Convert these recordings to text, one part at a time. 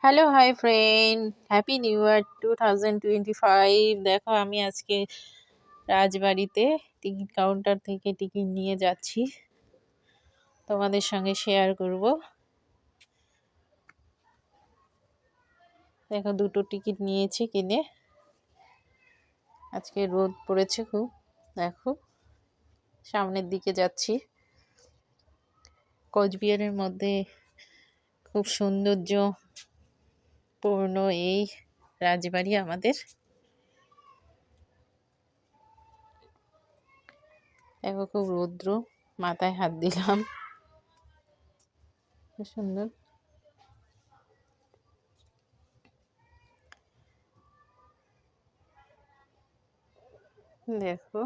Hello, hi friend, happy new year 2025। দেখো আমি আজকে রাজবাড়িতে টিকিট কাউন্টার থেকে টিকিট নিয়ে যাচ্ছি, তোমাদের সঙ্গে শেয়ার করব। দেখো দুটো টিকিট নিয়েছি কিনে। আজকে রোদ পড়েছে খুব, দেখো সামনের দিকে যাচ্ছি। কোচবিহারের মধ্যে খুব সৌন্দর্যপূর্ণ এই রাজবাড়ি আমাদের। দেখো খুব রৌদ্র, মাথায় হাত দিলাম, খুব সুন্দর। দেখো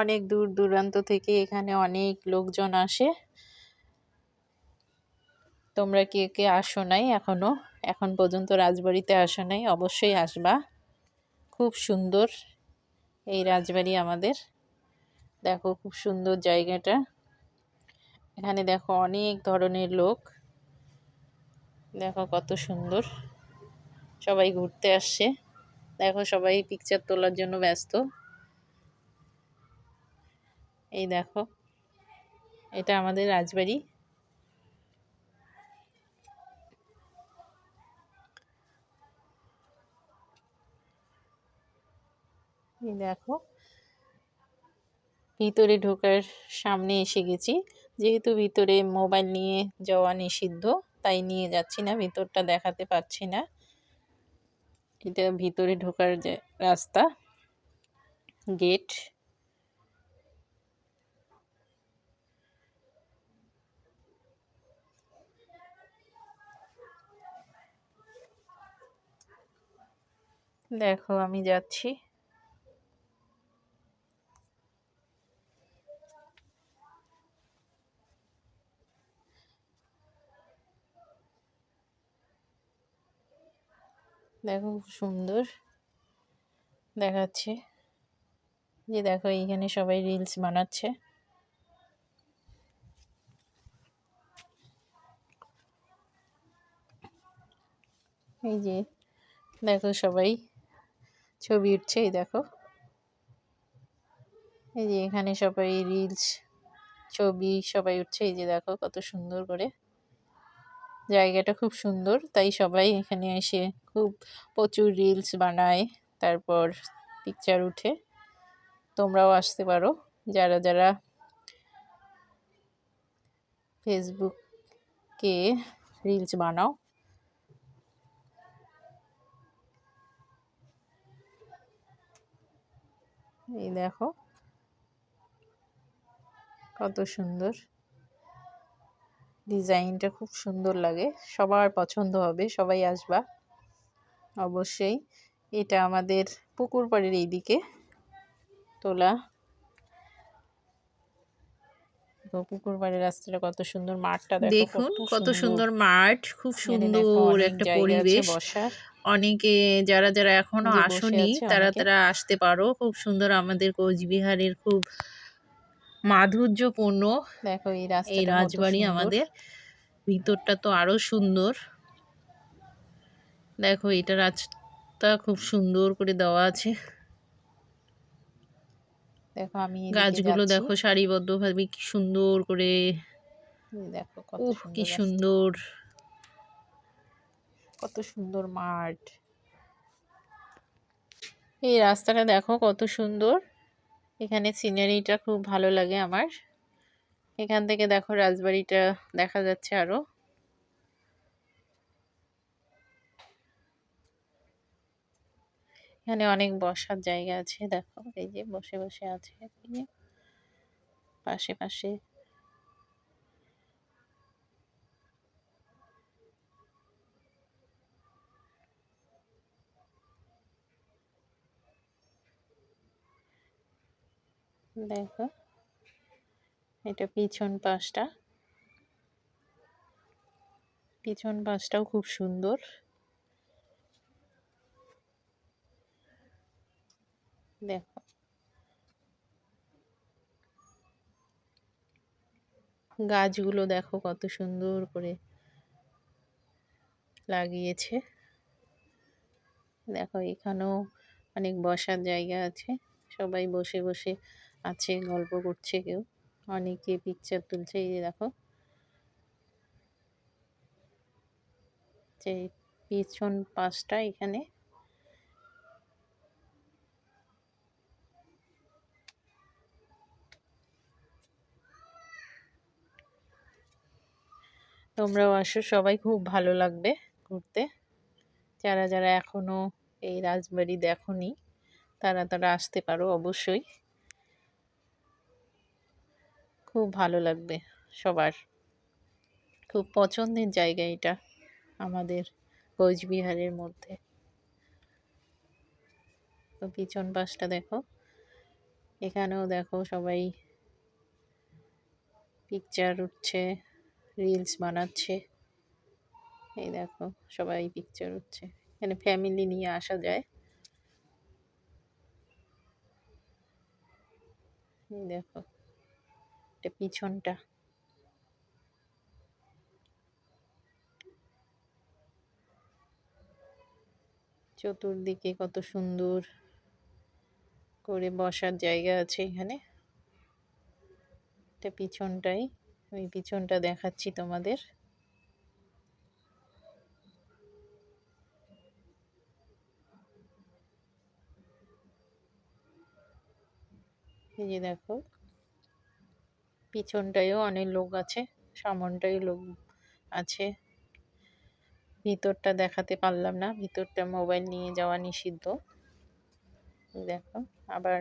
অনেক দূর দূরান্ত থেকে এখানে অনেক লোকজন আসে। তোমরা কে কে আসো নাই এখন পর্যন্ত রাজবাড়িতে আসো নাই, অবশ্যই আসবা। খুব সুন্দর এই রাজবাড়ি আমাদের। দেখো খুব সুন্দর জায়গাটা। এখানে দেখো অনেক ধরনের লোক, দেখো কত সুন্দর। সবাই ঘুরতে আসছে। দেখো সবাই পিকচার তোলার জন্য ব্যস্ত। এই দেখো এটা আমাদের রাজবাড়ি। এই দেখো ভিতরে ঢোকার সামনে এসে গেছি। যেহেতু ভিতরে মোবাইল নিয়ে যাওয়া নিষিদ্ধ, তাই নিয়ে যাচ্ছি না, ভিতরটা দেখাতে পারছি না। এটা ভিতরে ঢোকার যে রাস্তা, গেট। দেখো আমি যাচ্ছি। দেখো খুব সুন্দর দেখাচ্ছে। যে দেখো এইখানে সবাই রিলস বানাচ্ছে। এই যে দেখো সবাই ছবি উঠছে। এই দেখো এই যে এখানে সবাই রিলস ছবি সবাই উঠছে। এই যে দেখো কত সুন্দর করে। জায়গাটা খুব সুন্দর, তাই সবাই এখানে এসে খুব প্রচুর রিলস বানায়, তারপর পিকচার উঠে। তোমরাও আসতে পারো যারা যারা ফেসবুকে রিলস বানাও। এই দেখো কত সুন্দর ডিজাইনটা, খুব সুন্দর লাগে, সবার পছন্দ হবে। সবাই আসবা অবশ্যই। এটা আমাদের পুকুর পাড়ের এইদিকে তোলা। পুকুর পাড়ের রাস্তাটা কত সুন্দর, মাঠটা দেখুন কত সুন্দর মাঠ, খুব সুন্দর একটা পরিবেশ। অনেকে যারা যারা এখনো আসেনি তারা তারা আসতে পারো। খুব সুন্দর আমাদের কোচবিহারের খুব মাধুর্যপূর্ণ দেখো এই রাজবাড়ি আমাদের। ভিতরটা তো আরো সুন্দর। দেখো এটা রাস্তা খুব সুন্দর করে দেওয়া আছে। দেখো আমি গাছগুলো দেখো সারিবদ্ধভাবে কি সুন্দর করে। দেখো কি সুন্দর, কত সুন্দর মাঠ। এই রাস্তাটা দেখো কত সুন্দর। এখানে সিনারিটা খুব ভালো লাগে আমার। এখান থেকে দেখো রাজবাড়িটা দেখা যাচ্ছে আরো। এখানে অনেক বসার জায়গা আছে। দেখো এই যে বসে বসে আছে পাশে পাশে। দেখো এটা পিছন পাশটাও খুব সুন্দর। দেখো গাছগুলো দেখো কত সুন্দর করে লাগিয়েছে। দেখো এখানেও অনেক বসার জায়গা আছে, সবাই বসে বসে আছে, গল্প করছে, কেউ অনেকে পিকচার তুলছে। এই যে দেখো, যে পিছন পাশটা এখানে তোমরাও আসো, সবাই খুব ভালো লাগবে ঘুরতে। যারা যারা এখনো এই রাজবাড়ি দেখোনি তারা তারা আসতে পারো অবশ্যই, খুব ভালো লাগবে সবার। খুব পছন্দের জায়গা এটা আমাদের কোচবিহারের মধ্যে। তো পিছন পাশটা দেখো, এখানেও দেখো সবাই পিকচার উঠছে, রিলস বানাচ্ছে। এই দেখো সবাই পিকচার উঠছে, এখানে ফ্যামিলি নিয়ে আসা যায়। এই দেখো এটা পিছনটা, চতুর্দিকে কত সুন্দর করে বসার জায়গা আছে এখানে। এটা পিছনটাই, আমি পিছনটা দেখাচ্ছি তোমাদের। এই যে দেখো পিছনটায়ও অনেক লোক আছে, সামনটায় লোক আছে। ভিতরটা দেখাতে পারলাম না, ভিতরটা মোবাইল নিয়ে যাওয়া নিষিদ্ধ। দেখো আবার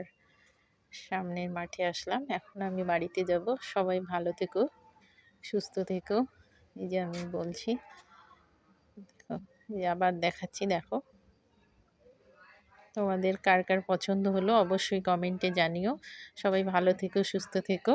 সামনের মাঠে আসলাম, এখন আমি বাড়িতে যাব। সবাই ভালো থেকো, সুস্থ থেকো। এই যে আমি বলছি, দেখো এই যে আবার দেখাচ্ছি। দেখো তোমাদের কার কার পছন্দ হলো অবশ্যই কমেন্টে জানিও। সবাই ভালো থেকো, সুস্থ থেকো।